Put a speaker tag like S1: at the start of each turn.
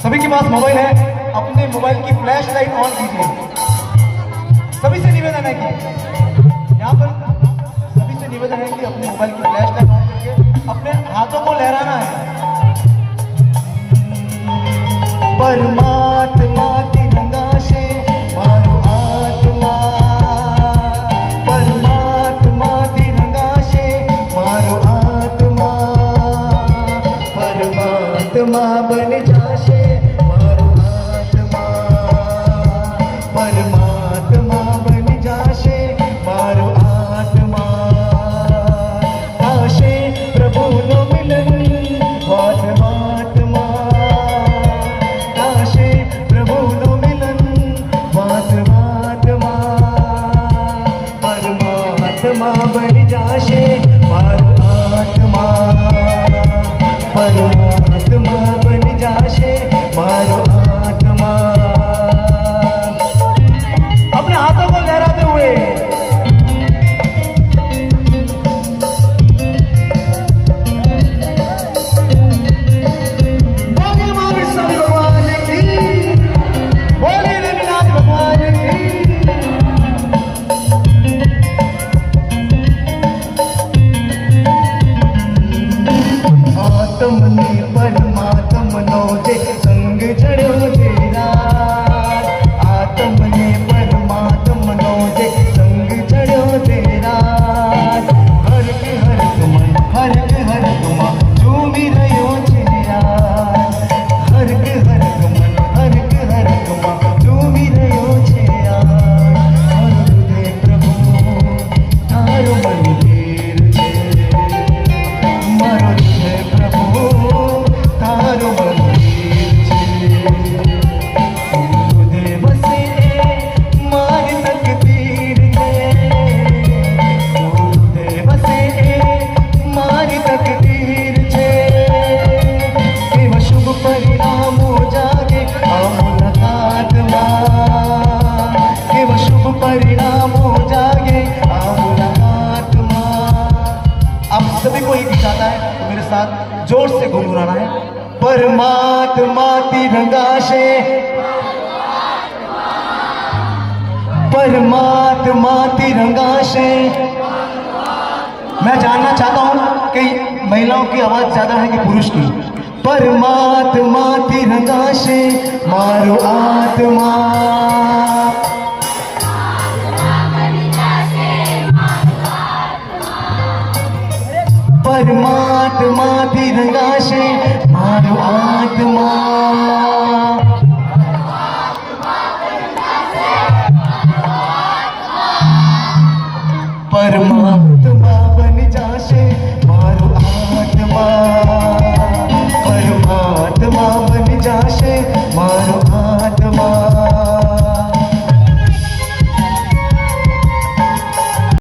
S1: सभी के पास मोबाइल है, अपने मोबाइल की फ्लैश लाइट ऑन कीजिए। सभी से निवेदन है कि यहाँ पर सभी से निवेदन है कि अपने मोबाइल की फ्लैश लाइट ऑन करके अपने हाथों को लहराना है। परमात्मा तिरंगा से मारो आत्मा, परमात्मा तिरंगा से मारो आत्मा, परमात्मा बन जाशे मारो आत्मा, परमात्मा बन जाशे मारो आत्मा, आशे प्रभु नो मिलन वात्मा, आशे प्रभु नो मिलन वात्मा, परमात्मा बन जाशे मारो आत्मा, परमात्मा बन जाशे मारो आत्मा। अपने हाथों को लहराते हुए बोले महावीर स्वामी भगवान की, बोले रविनाथ भगवान की। आत्म ने परमात्म नो जे संग चढ़ो तेरा, आत्म ने परमात्म नो जे संग चढ़ो तेरा, हर के हर तुम, हर के हर तुम झूमी रहो चेरा, हर के हर तुम, हर के हर तुम झूमी रहो चेरा, हर प्रभु तारो मंदिर छे, मारो प्रभु तारो मंदिर छे, देव से मार तकदीर छे, देव से मार तकदीर छे, एव शुभ परिणाम जागे आ मुलाकात मां, एव शुभ परिणाम जागे आ मुलाकात मां। आप सभी को एक गीत आता है तो मेरे साथ जोर से गुनगुनाना है। परमात्मा तिरंगा से, परमात्मा तिरंगा से। मैं जानना चाहता हूं कि महिलाओं की आवाज ज्यादा है कि पुरुष की। परमात्मा तिरंगा से मारो आत्मा, परमात्मा तिरंगा से मारो आत्मा, परमात्मा